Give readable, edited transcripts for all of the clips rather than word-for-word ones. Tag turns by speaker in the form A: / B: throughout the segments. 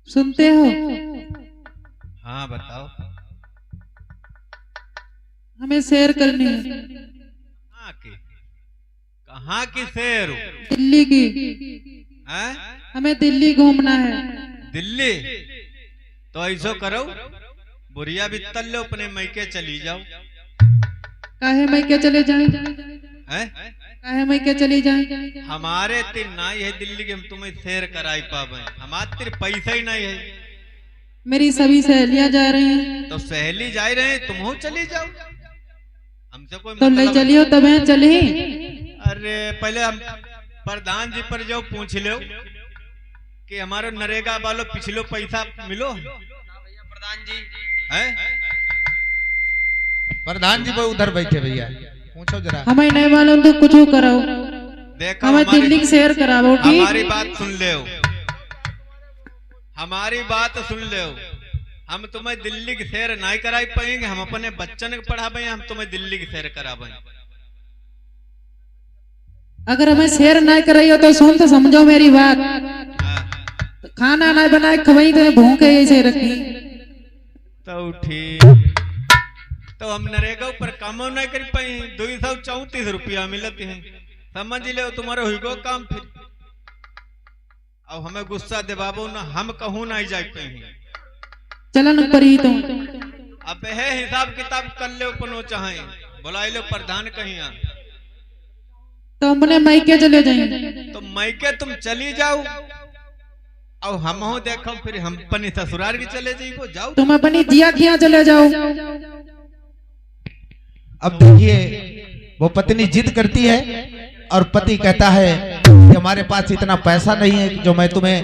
A: सुनते हो?
B: हाँ बताओ।
A: हमें सैर करनी है।
B: कहाँ की सैर?
A: दिल्ली की।
B: हैं?
A: हमें दिल्ली घूमना है।
B: दिल्ली? तो ऐसो करो, बुढ़िया भी तल लो, अपने मैके चली जाओ।
A: काहे मैके चले जाएं?
B: हैं?
A: काहे मैके चली जाएं?
B: हमारे तीर नहीं है दिल्ली के, हम तुम्हें सैर कराई पावे। हमारे तीर पैसा ही नहीं है।
A: मेरी सभी सहेलियां जा रही हैं।
B: तो सहेली जा रहे हैं, तुम हो चली जाओ। हमसे कोई
A: तो ले
B: मतलब
A: चलियो तबे चली।
B: अरे पहले हम प्रधान जी पर जाओ, पूछ लो कि हमारे नरेगा वालों पिछलो पैसा मिलो। प्रधान जी है?
C: प्रधान जी वो उधर बैठे भैया, पूछो जरा।
A: हमें नहीं मालूम तो कुछ कराओ।
B: देखो
A: हमें दिल्ली की सैर कराओ। ठीक?
B: हमारी बात सुन ले, हमारी बात सुन ले। हम तुम्हें दिल्ली की सैर नहीं कराई पाएंगे, हम अपने बच्चन को पढ़ावे, हम तुम्हें दिल्ली की सैर करावे।
A: अगर हमें सैर नहीं कराई हो तो सुन तो समझो मेरी बात। खाना नहीं बनाए खवाई तो भूखे ऐसे रखी।
B: तो ठीक, तो हम नरेगा पर काम नहीं कर पाए। 234 रुपया मिलते हैं, समझ ले तुम्हारा हुईगो काम। फिर अब हमें गुस्सा दिवाबो ना, हम कहूँ नहीं जा पाए।
A: चलन पर ही तो
B: अब है हिसाब किताब कर लो, पनो चाहे बुलाई लो प्रधान कहीं।
A: तो हमने मैके चले जाएंगे।
B: तो मैके तुम चली जाओ, और हम हो देखो, फिर हम अपनी ससुराल की चले जाइए। जाओ
A: तुम अपनी जिया खिया चले जाओ।
C: अब देखिए, वो पत्नी जिद करती है और पति कहता है कि हमारे पास इतना पैसा नहीं है कि जो मैं तुम्हें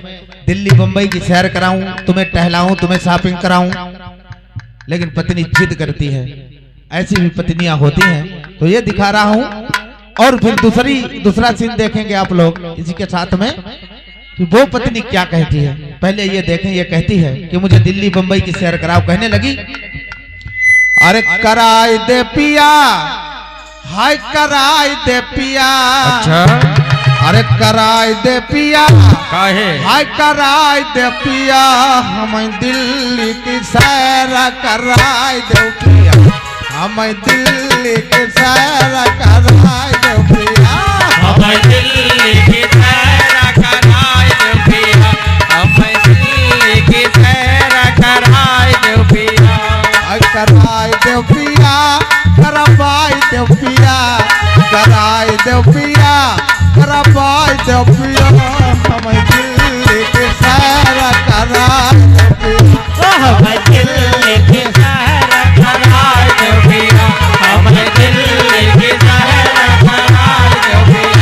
C: दिल्ली बंबई की सैर कराऊं, तुम्हें टहलाऊं, तुम्हें शॉपिंग कराऊं। लेकिन पत्नी जिद करती है। ऐसी भी पत्नियां होती हैं। तो ये दिखा रहा हूं, और फिर दूसरा सीन देखेंगे आप लोग इसी के साथ में कि वो पत्नी क्या कहती है। पहले ये देखें, ये कहती है कि मुझे दिल्ली बंबई की सैर कराओ। कहने लगी, अरे कराई दे पिया, हाय कराई दे पिया।
D: अच्छा,
C: अरे कराई दे पिया,
D: काहे?
C: हाय कराई दे पिया, हमें दिल्ली की सैर कराई दे पिया, हमें दिल्ली की सैर कराई दे पिया,
D: हमें दिल्ली की सैर कराई दे पिया, हमें दिल्ली की सैर कराई दे पिया।
C: हाय कराई दे पिया, कराई दे पिया, कराई दे पिया, कराई दे पिया, हमें दिल्ली की सैर कराई दे पिया,
D: हमें दिल्ली की सैर कराई दे पिया, हमें दिल्ली की सैर कराई दे पिया।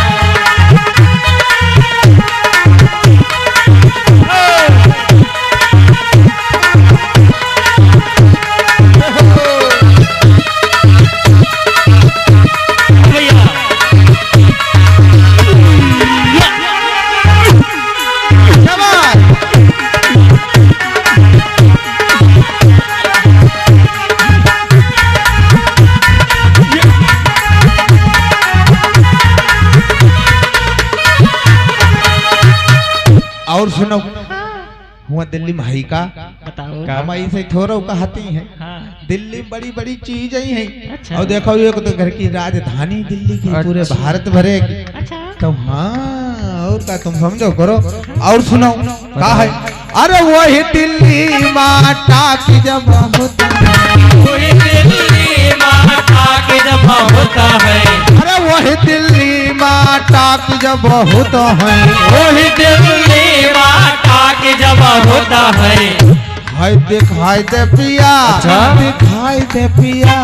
C: और सुनो, हुआ दिल्ली में हई का
A: बताओ।
C: हमारी से थोड़ा कहती है।
A: हाँ।
C: दिल्ली बड़ी बड़ी चीज ही है।
A: अच्छा।
C: और देखो ये तो घर की राजधानी दिल्ली की, पूरे भारत भरे की।
A: अच्छा।
C: तो हाँ, और का तुम समझो करो। और सुनो का है, अरे वही दिल्ली माता की जब होता है,
D: वही दिल्ली माता की जब होता है,
C: अरे वही दिल्ली माता की जब होता है,
D: वही दिल्ली माता की जब होता है।
C: हाय दिखाई दे पिया,
D: अच्छा।
C: दिखाई दे पिया,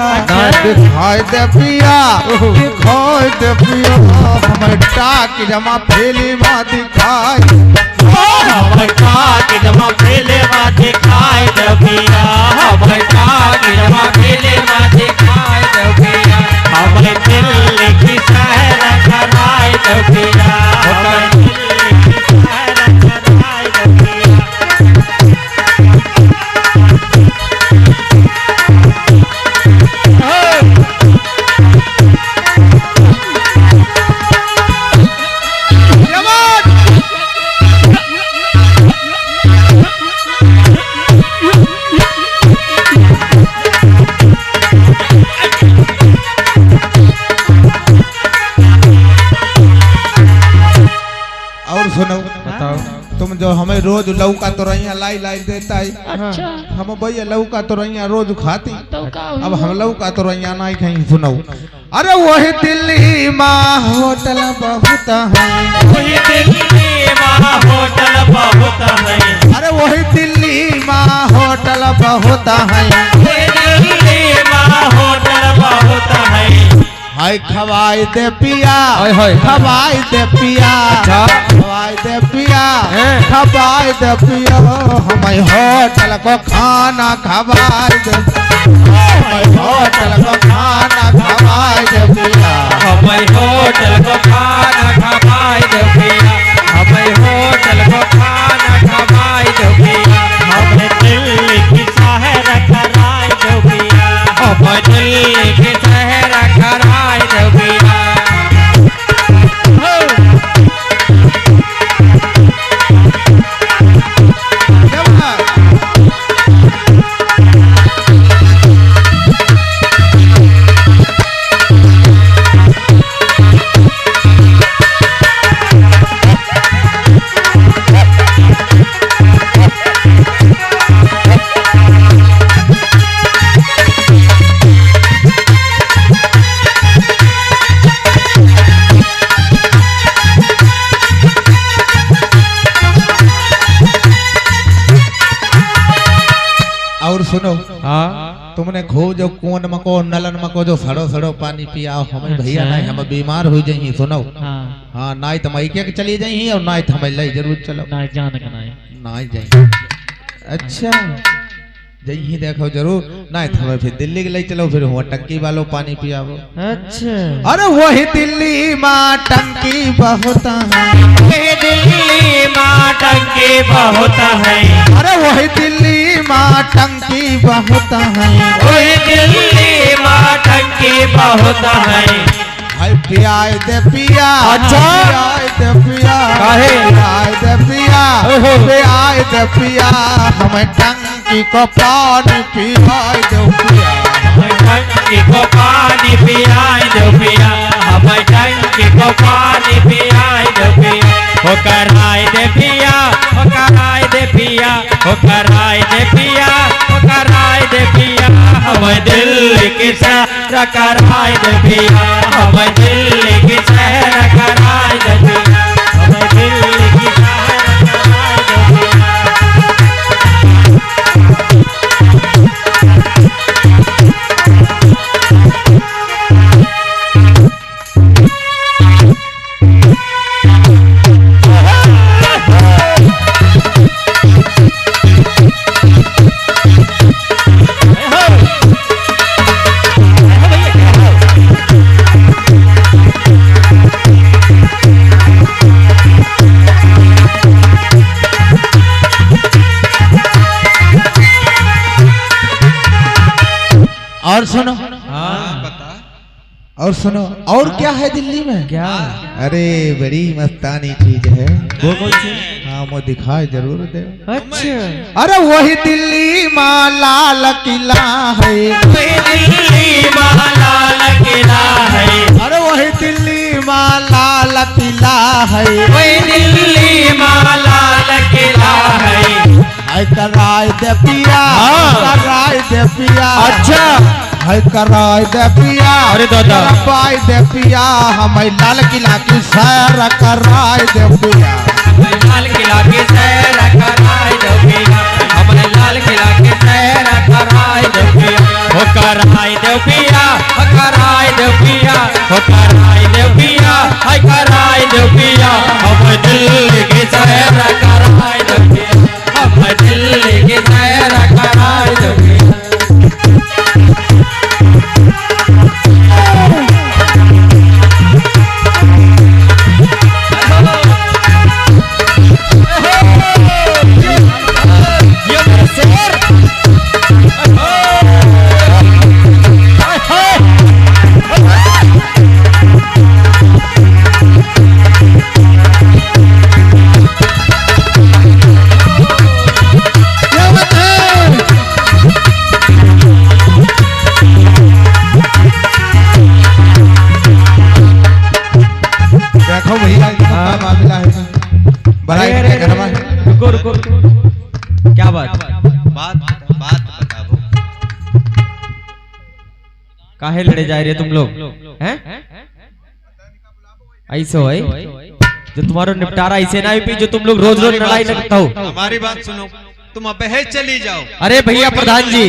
C: दिखाई दे पिया, दिखाई दे पिया, हमें टाक जमा फिल्म दिखाई,
D: बटा के जमा पहले बात दिखाई दे पिया, बटा के जमा पहले बात दिखाई दे पिया, हमें दिल्ली की सैर कराई दे पिया, हमें दिल्ली की सैर कराई दे पिया।
C: तुम जो हमें रोज लौका तो रैया लाई लाई देता है,
A: अच्छा
C: हम भैया लौका तो रैया रोज खाती,
A: तो का
C: अब हम लौका तो रैया नहीं कहीं सुनो। अरे वही दिल्ली माँ होटल बहुत है,
D: वही दिल्ली माँ होटल बहुत है,
C: अरे वही दिल्ली माँ होटल बहुत है,
D: वही दिल्ली माँ होटल बहुत है।
C: हाय खवाई दे पिया,
D: हाय हाय
C: खवाई दे पिया, खवाई दे पिया, खवाई दे पिया, हमें होटल को खाना खवाई दे, हमें होटल को खाना खवाई दे पिया,
D: हमें होटल को खाना खवाई दो भैया, हमें होटल को खाना खवाई दो भैया, हमें दिल्ली की शहर कराई दो भैया, हमें दिल्ली की शहर कराई दो भैया।
C: और सुनो,
D: हाँ
C: तुमने खूब जो कुआं मको नलन मको जो सड़ो सड़ो पानी पिया, हमें भैया
D: अच्छा।
C: नहीं हम बीमार हो जाइए। सुनो
D: हाँ
C: हाँ, नाई तो मई के चली जाइए और नाई तो हमें ले जरूर चलो,
D: ना जान का ना
C: नाई जाइए। अच्छा जाइए देखो जरूर, नाई तो हमें फिर दिल्ली के ले चलो, फिर हुआ टंकी वालों पानी पियावो।
D: अच्छा
C: अरे वही दिल्ली माँ टंकी बहुत है,
D: वही दिल्ली माँ टंकी बहुत है,
C: अरे वही दिल्ली माँ टंकी बहुत है,
D: वही दिल्ली माँ टंकी बहुत है।
C: भाई पियाए दे पिया,
D: अच्छा।
C: पियाए दे पिया,
D: काहे?
C: पियाए दे पिया,
D: ओहो।
C: पियाए दे पिया, हमें टंकी को पानी पियाए दे पिया,
D: हमें टंकी को पानी पियाई दो पिया, हमें टंकी को पानी पियाई दो पिया, हो कराई दे पिया, हो कराई दे पिया, हो कराई दे पिया, हो कराई दे पिया, हमें दिल्ली की शहर कराई दे पिया, हमें दिल्ली की शहर कराई दे पिया, हमें दिल्ली की शहर कराई दे पिया।
C: और सुनो,
D: हाँ
B: बता
C: और सुनो, और क्या है दिल्ली में?
D: क्या?
C: अरे बड़ी मस्तानी चीज है,
D: वो कौन सी?
C: हाँ वो दिखाए जरूर दे।
D: अच्छा
C: अरे वही दिल्ली माँ लाल किला है,
D: वही दिल्ली माँ लाल किला है,
C: अरे वही दिल्ली माँ लाल किला है,
D: वही दिल्ली माँ लाल किला है।
C: है कराए दे पिया,
D: हाँ।
C: कराए दे पिया,
D: अच्छा
C: है कराए दे पिया,
D: अरे दादा।
C: कराए दे पिया, हमें लाल किला की सैर कराए दे पिया,
D: हमें लाल किला की सैर कराई दो पिया, हमें लाल किला की सैर कराई दो पिया, हो कराई दो पिया, हो कराई दो पिया, हो कराई दो पिया, हाय कराई दो पिया, हमें दिल्ली की सैर कराई दो पिया, हमें दिल्ली की सैर कराई दो पिया। क्या बात?
B: बात बताओ।
D: काहे लड़े जा रहे तुम लोग हैं? ऐसे हो जो तुम्हारो निपटारा ऐसे ना भी जो तुम लोग रोज रोज लड़ाई लगता हो।
B: हमारी बात सुनो, तुम अबे चली जाओ।
D: अरे भैया प्रधान जी,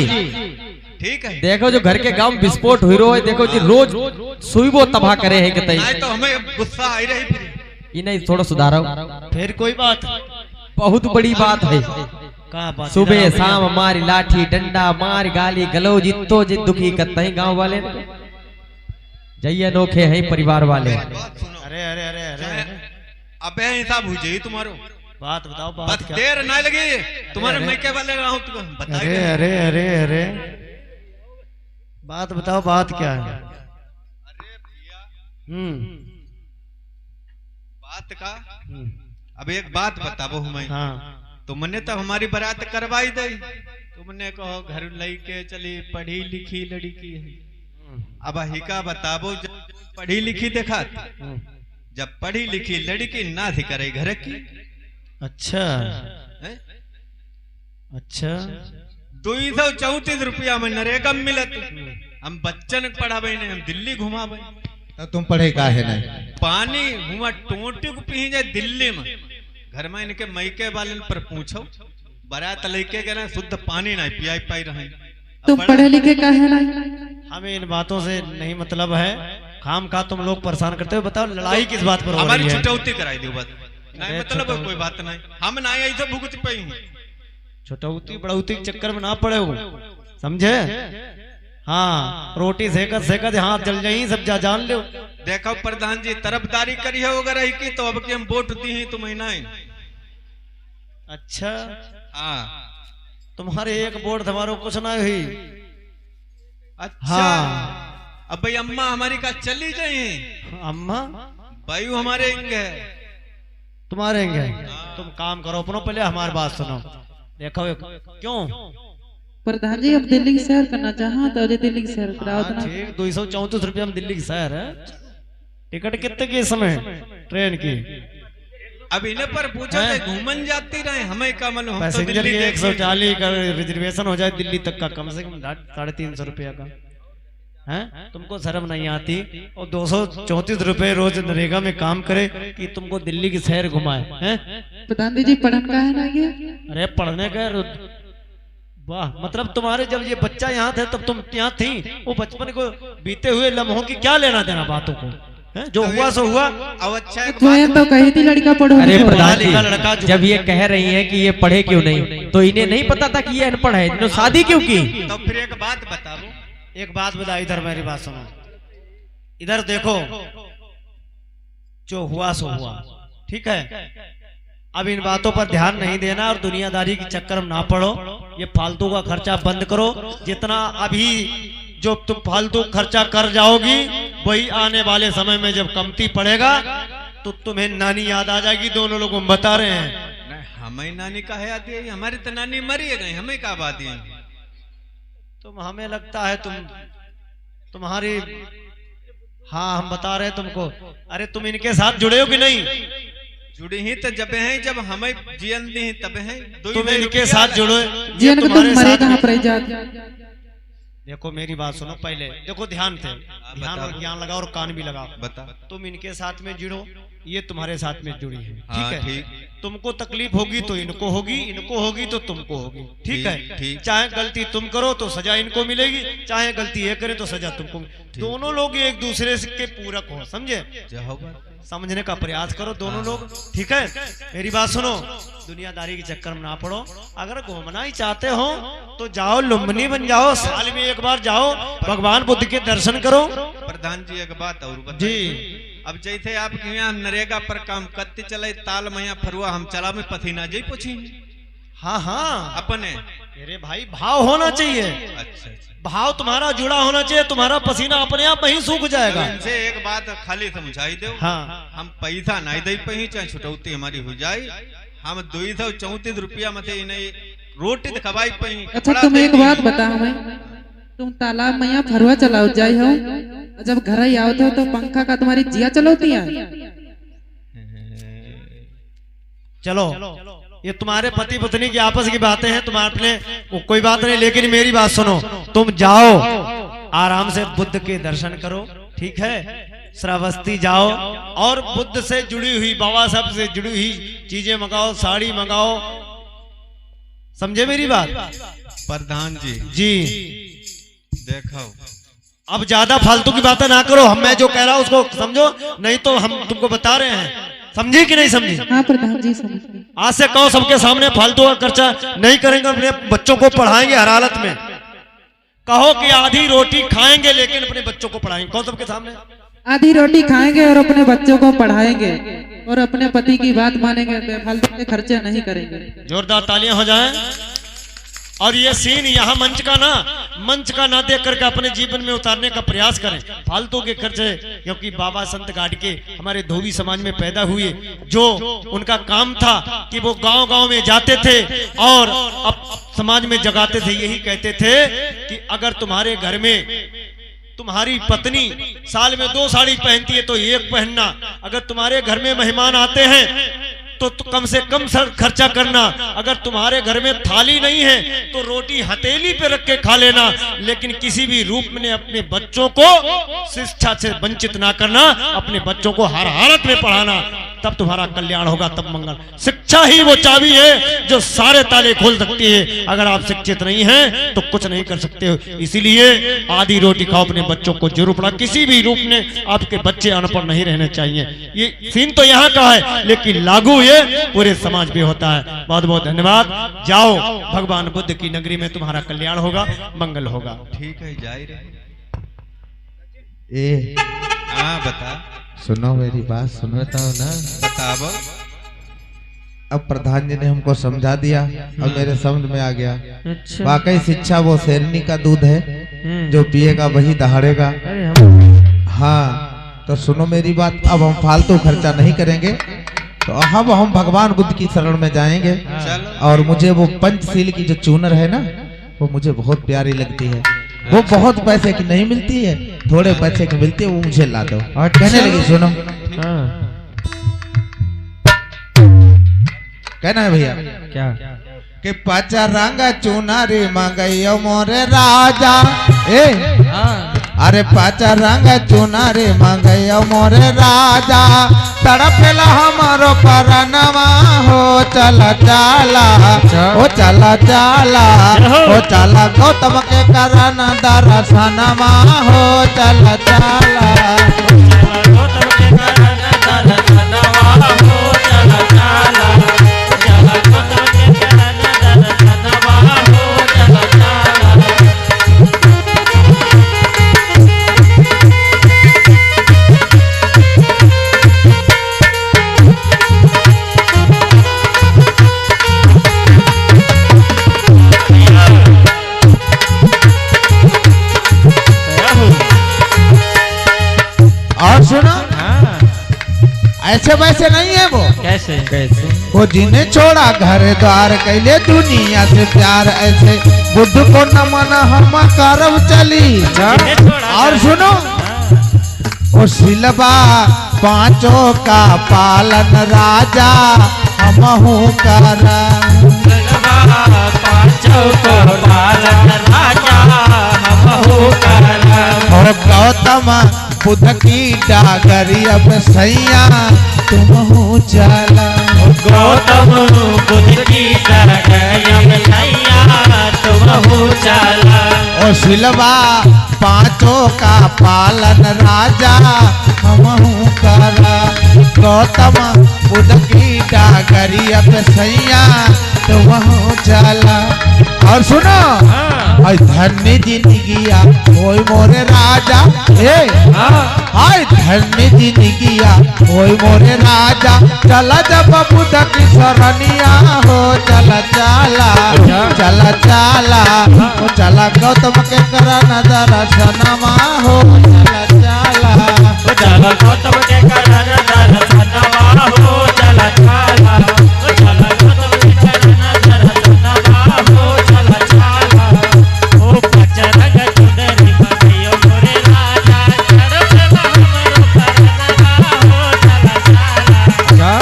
B: ठीक है,
D: देखो जो घर के गांव में विस्फोट हुई रहो है, देखो जी रोज सुई वो तबाह करे है कि
B: नहीं तो हमें गुस्सा आई रही फिर।
D: ये नहीं थोड़ा सुधारो,
E: फिर कोई बात
D: बहुत बड़ी बात है।
E: कहाँ बात?
D: सुबह शाम हमारी लाठी डंडा मार गाली गलौज जितो जित दुखी करते हैं गांव वाले जय अनोखे हैं परिवार वाले।
B: बात सुनो,
E: अरे अरे अरे अरे अरे,
B: अबे हिसाब हो जाए तुम्हारो।
E: बात बताओ,
B: बस
E: बात क्या?
B: देर ना लगी, तुम्हारे मैके वाले रहूं तुम
E: अरे
B: बताइए।
E: अरे अरे अरे, बात बताओ, बात क्या है?
B: बात का
E: हम्म,
B: अब एक बात बताबो हमें।
E: हाँ
B: तुमने तो हमारी बारात करवाई दई, तुमने कहो घर लेके चली पढ़ी लिखी लड़की है। अब हिका बताबो, जब पढ़ी लिखी देखा, जब पढ़ी लिखी लड़की ना थी करे घर की।
E: अच्छा
B: हैं?
E: अच्छा,
B: 234 रुपया में नरेगा में मिलत। हम बच्चन पढ़ावे ने, हम दिल्ली घुमावे।
C: तो तुम पढ़े का है नहीं?
B: पानी हुआ टोटी को पी जाए दिल्ली में, घर में इनके मैके वाले पर पूछो, बारात लेके गए ना शुद्ध पानी नहीं पियाई पाई रहे।
A: तुम पढ़े लिखे का है ना?
E: हमें इन बातों से नहीं मतलब है, खाम खा तुम लोग परेशान करते हो। बताओ लड़ाई किस बात पर हो
B: हमारी
E: रही है?
B: छुटौती कराई दो बस, नहीं
E: अरे
B: मतलब कोई बात नहीं, हम ना ऐसे भुगत पाई हूँ।
E: छोटौती बड़ौती के चक्कर में ना पड़े हो, समझे? हाँ, रोटी सेकत सेकत हाथ जल जाई, सब जान लो।
B: देखो प्रधान जी, तरफदारी करी है वगैरह की, तो अब की हम वोट दी ही तुम्हें नहीं।
E: अच्छा,
B: हाँ
E: तुम्हारे एक वोट हमारो कुछ ना हुई।
B: अच्छा,
E: हाँ।
B: अब भाई अम्मा हमारी का चली जाए,
E: अम्मा
B: भाई हमारे इंगे
E: तुम्हारे हैं? तुम काम करो अपनो, पहले हमारी बात सुनो। देखो क्यों
A: प्रधान जी अब दिल्ली की सैर करना चाहा तो दिल्ली की सैर कराओ तो ना।
E: ठीक, 234 रुपया में दिल्ली की शहर है। टिकट कितने की इस समय ट्रेन की?
B: अब इन्हें पर पूछो
E: हैं?
B: तो घूमन जाती रहे, हमें का मालूम, हम तो
E: पैसेंजर
B: दिल्ली
E: की
B: देख
E: 140 का रिजर्वेशन हो जाए दिल्ली तक का, कम से कम 350 रुपया का है। तुमको शर्म नहीं आती? और 234 रुपए रोज नरेगा में काम करे कि तुमको दिल्ली की शहर घुमाए हैं?
A: प्रधान जी पढ़न का है ना ये?
E: अरे पढ़ने का वाह, मतलब तुम्हारे जब ये बच्चा यहाँ थे तब तुम यहाँ थी। वो बचपन को बीते हुए लम्हों की क्या लेना देना बातों को, है? जो हुआ सो हुआ।
B: अब अच्छा एक
A: तो ये तो कही थी लड़का पढ़ो
D: अरे
A: लिखो।
D: प्रधान
E: लिखा लड़का
D: जी,
E: जो-
D: जब ये कह रही हैं कि ये पढ़े क्यों नहीं, तो इन्हें नहीं पता था कि ये अनपढ़ है, इन्होंने शादी क्यों की?
B: तो फिर एक बात बताओ,
E: एक बात बता, इधर मेरी बात सुनो, इधर देखो, जो हुआ सो हुआ, ठीक है? अब इन बातों पर ध्यान नहीं देना और दुनियादारी के चक्कर में ना पड़ो। ये फालतू का खर्चा बंद करो। जितना अभी जो तुम फालतू खर्चा कर जाओगी, वही आने वाले समय में जब कमती पड़ेगा तो तुम्हें नानी याद आ जाएगी। दोनों लोग हम बता रहे हैं।
B: नहीं हमें नानी का है आती है, हमारी तो नानी मरी गई, हमें का बात है।
E: तुम हमें लगता है तुम्हारी, हाँ हम बता रहे हैं तुमको। अरे तुम इनके साथ जुड़े हो कि नहीं?
B: जुड़ी ही तो जब हैं, जब हमें जीवन दी ही तब हैं।
E: तुम इनके साथ जुड़ो, ये
A: जीवन को तुम
E: तुम्हारे
A: मरे
E: साथ
A: कहाँ पर जात?
E: देखो मेरी बात सुनो पहले, देखो ध्यान से, ध्यान और ज्ञान लगाओ और कान भी लगाओ।
B: बता।
E: तुम इनके साथ में जुड़ो, ये तुम्हारे साथ में जुड़ी है,
B: हाँ,
E: ठीक है?
B: ठीक।
E: तुमको तकलीफ होगी तो इनको होगी, इनको होगी तो तुमको होगी, ठीक है?
B: ठीक।
E: चाहे गलती तुम करो तो सजा इनको मिलेगी, चाहे गलती ये करे तो सजा तुमको। दोनों लोग एक दूसरे के पूरक हो, समझे? समझने का प्रयास करो दोनों लोग, ठीक है? मेरी बात सुनो, दुनियादारी के चक्कर में ना पड़ो। अगर घूमना ही चाहते हो तो जाओ, लुम्बनी बन जाओ, साल में एक बार जाओ, भगवान बुद्ध के दर्शन करो।
B: प्रधान जी एक बात और बताइए।
E: जी,
B: अब जैसे आपके यहाँ नरेगा पर काम करते चले, ताल मैया फरुआ हम चला में पथीना जी पूछी
E: हाँ हाँ,
B: अपने।
E: अरे भाई भाव होना चाहिए,
B: अच्छा,
E: भाव तुम्हारा जुड़ा होना चाहिए, तुम्हारा पसीना अपने आप ही सूख जाएगा।
B: तो इनसे एक बात खाली समझाई दो,
E: हाँ,
B: हम पैसा नहीं दे पाई, चाहे छुटौती हमारी हो जाए, हम 234 रुपया मत इन्हें रोटी तो खवाई पाई।
A: अच्छा तुम एक बात बता हमें, तुम तालाब में यहाँ फरुआ चलाओ जाए हो, जब घर ही आओ थे तो पंखा का तुम्हारी जिया चलाती है?
E: चलो ये तुम्हारे पति पत्नी की आपस की बातें हैं, तुम्हारे कोई बात नहीं, लेकिन मेरी बात सुनो, तुम जाओ आराम से बुद्ध के दर्शन करो, ठीक है, श्रावस्ती जाओ और बुद्ध से जुड़ी हुई, बाबा साहब से जुड़ी हुई चीजें मंगाओ, साड़ी मंगाओ, समझे मेरी बात?
B: प्रधान जी
E: जी
B: देखो,
E: अब ज्यादा फालतू की बातें ना करो, मैं जो कह रहा हूं उसको समझो, नहीं तो हम तुमको बता रहे हैं, समझी कि नहीं समझी?
A: हाँ प्रधान जी समझ गए।
E: आज से कहो सबके सामने फालतू का खर्चा नहीं करेंगे, अपने बच्चों को पढ़ाएंगे हर हालत में, कहो कि आधी रोटी खाएंगे लेकिन अपने बच्चों को पढ़ाएंगे, कहो सबके सामने
A: आधी रोटी खाएंगे और अपने बच्चों को पढ़ाएंगे और अपने पति की बात मानेंगे, बेफालतू के खर्चे नहीं करेंगे।
E: जोरदार तालियां हो जाएं। और ये सीन यहाँ मंच का ना देख करके अपने जीवन में उतारने का प्रयास करें, फालतू के खर्चे, क्योंकि बाबा संत गाडगे हमारे धोबी समाज में पैदा हुए, जो उनका काम था कि वो गांव-गांव में जाते थे और अब समाज में जगाते थे, यही कहते थे कि अगर तुम्हारे घर में तुम्हारी पत्नी साल में 2 साड़ी पहनती है तो 1 पहनना, अगर तुम्हारे घर में मेहमान आते हैं तो कम से कम खर्चा करना, अगर तुम्हारे घर में थाली नहीं है तो रोटी हथेली पे रख के खा लेना, लेकिन किसी भी रूप में अपने बच्चों को शिक्षा से वंचित ना करना, अपने बच्चों को हर हालत में पढ़ाना, तब तुम्हारा कल्याण होगा, तब मंगल। शिक्षा ही वो चाबी है जो सारे ताले खोल सकती है, अगर आप शिक्षित नहीं हैं तो कुछ नहीं कर सकते हो। इसीलिए आधी रोटी खाओ, अपने बच्चों को जरूर पढ़ा, किसी भी रूप में आपके बच्चे अनपढ़ नहीं रहने चाहिए। ये सीन तो यहाँ का है, लेकिन लागू ये पूरे समाज पे होता है। बहुत बहुत धन्यवाद। जाओ, भगवान बुद्ध की नगरी में तुम्हारा कल्याण होगा, मंगल होगा।
B: ठीक है, जा ही रहे।
C: ए
B: हाँ बता,
C: सुनो मेरी बात, सुनो।
B: बताओ ना, बताओ।
C: अब प्रधान जी ने हमको समझा दिया, अब मेरे समझ में आ गया।
D: अच्छा।
C: वाकई शिक्षा वो शेरनी का दूध है, जो पिएगा वही दहाड़ेगा। हाँ तो सुनो मेरी बात, अब हम फालतू खर्चा नहीं करेंगे, तो अब हम भगवान बुद्ध की शरण में जाएंगे। और मुझे वो पंचशील की जो चूनर है ना, वो मुझे बहुत प्यारी लगती है। वो बहुत पैसे की नहीं मिलती है, थोड़े पैसे की मिलती है, वो मुझे ला दो। कहने लगी, सुनो कहना है भैया
D: क्या
C: कि पाचा रंगा चुनारी मंगैयो मोरे राजा, ए अरे पाचा रंगा चुनारी मंगैयो मोरे राजा, तड़पेला हमारो परनवा हो, चला चाला ओ चला चाला ओ चला गौतम के करन दर्शनमा हो, चला चाला और सुनो, ऐसे वैसे नहीं है वो।
D: कैसे कैसे
C: वो जिन्हें छोड़ा घर द्वार कैले दुनिया से प्यार, ऐसे बुद्ध को नमन हम करब चली। और सुनो, वो सिलवा पांचों का पालन राजा हमहू कर, और गौतम बुद्ध की डागरी अब सैया तुम हो चला,
D: गौतम बुद्ध की तुम हो चला,
C: और सिलवा पांचों का पालन राजा हमहू कर, गौतम बुद्ध की डागरी अब सैया तुम हो चला। और सुनो, धन्य जिंदगिया ओय मोरे राजा, हाय धन्य जिंदगिया ओय मोरे राजा, चला जब बुद्ध की शरणिया हो, चला चाला चला चाला ओ चला गौतम के करन दर्शनमा हो, चला चाला
D: चला गौतम के करन दर्शनमा हो, चला चाला चला गौतम के करन दर्शनमा हो, चला चाला ओ पचरंग चुनरी मंगैयो मोरे राजा, तड़पेला हमरो परनवा हो, चला चाला।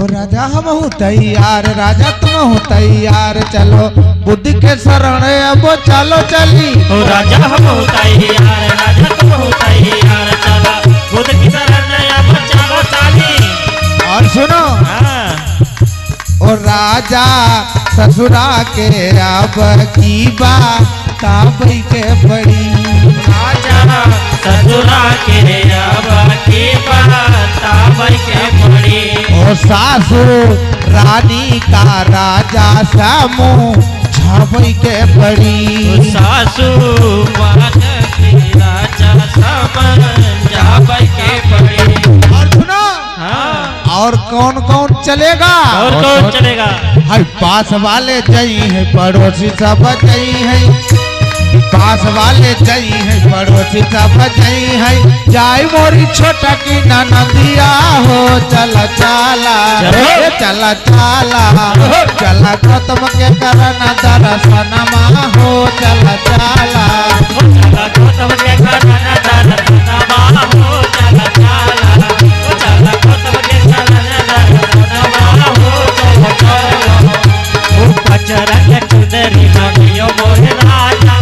C: हो राजा हम हूँ तैयार, राजा तुम हो तैयार, चलो बुद्धि के शरण अब चलो चली।
D: ओ राजा हम होता ही यार, राजा तुम होता ही यार, चला बुद्ध की शरण अब चलो चाली।
C: और सुनो
D: हाँ।
C: ओ राजा ससुरा के अब की बात आबई के बड़ी,
D: राजा ससुरा के अब की बात आबई के बड़ी।
C: ओ सासू रानी का राजा समूह छाबई के बड़ी,
D: सासू मान की राजा समन जाबई के बड़ी।
C: और सुनो
D: हाँ।
C: और कौन कौन चलेगा?
D: और कौन चलेगा?
C: हाय पास वाले जई है, पड़ोसी सब जई है, पास वाले जई है, पड़ोसी सब जई है, जाई मोरी छोटा की ननदिया हो, चला चला
D: चलो।
C: चला चला चला गौतम के करना दर्शनमा हो, चला चला
D: चला गौतम के करना दर्शनमा हो, चला चला। चला गौतम के करना दर्शनमा हो, चला चला। ओ पचरा के चुनरी मांगियो मोरे राजा,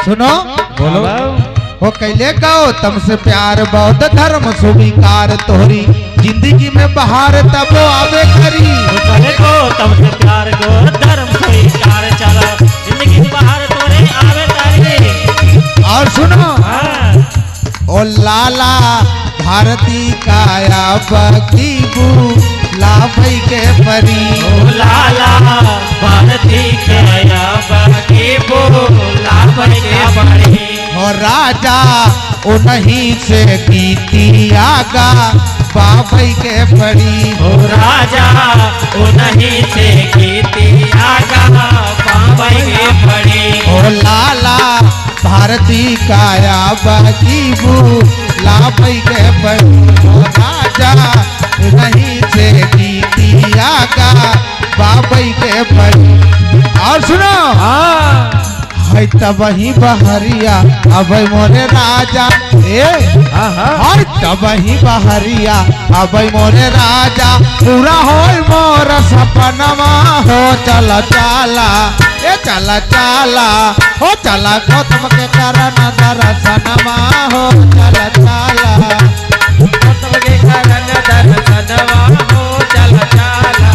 C: सुनो बोलो वो कैले गाओ तुमसे प्यार बौद्ध धर्म स्वीकार, तोहरी जिंदगी में बहार तब आवे करी।
D: चले को तुमसे प्यार को धर्म स्वीकार, चला जिंदगी में बहार तोरे आवे तारी।
C: और सुनो
D: हाँ।
C: ओ लाला भारती काया बकीबू लाभई के परी,
D: ओ लाला भारती के बाकी बोला के बड़ी।
C: और राजा उन्हीं से कीती आगा बाबई के पड़ी,
D: ओ राजा उन्हीं से कीती आगा बाबई के बड़ी।
C: ओ लाला भारती काया बकीबू लाभई के पड़ी, ओ राजा उन्हीं से कीती आगा बाबई के पड़ी। और सुनो है तब ही बहरिया अब मोरे राजा, ए है तब ही बहरिया अब मोरे राजा, पूरा हो मोर सपनमा हो, चला चला ए चला चला हो, चला गौतम के करन दर्शनमा हो, चला चला
D: गौतम के करन दर्शनमा हो, चला चला।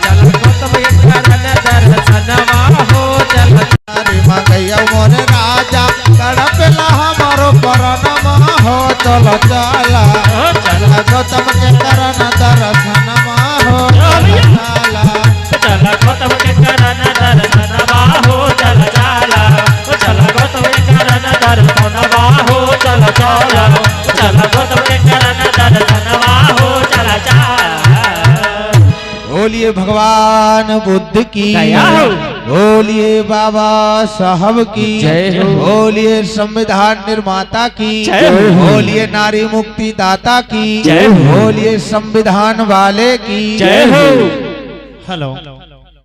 D: चला गौतम के करन दर्शनमा हो, चला।
C: मंगैया मोरे राजा तड़पेला हमारो परनमा हो, चलो चला चला गौतम के करन दर्शनमा हो, चला
D: चला गौतम के करन दर्शनमा हो, चला चला। चला गौतम के करन दर्शनमा हो, चला चला। चला गौतम के करन दर्शनमा हो, चला चला।
C: बोलिए भगवान बुद्ध की
D: दया हो।
C: बोलिए बाबा साहब की
D: जय हो।
C: बोलिए संविधान निर्माता की
D: जय हो।
C: बोलिए नारी मुक्ति दाता की
D: जय हो।
C: बोलिए संविधान वाले की
D: जय हो।
E: हेलो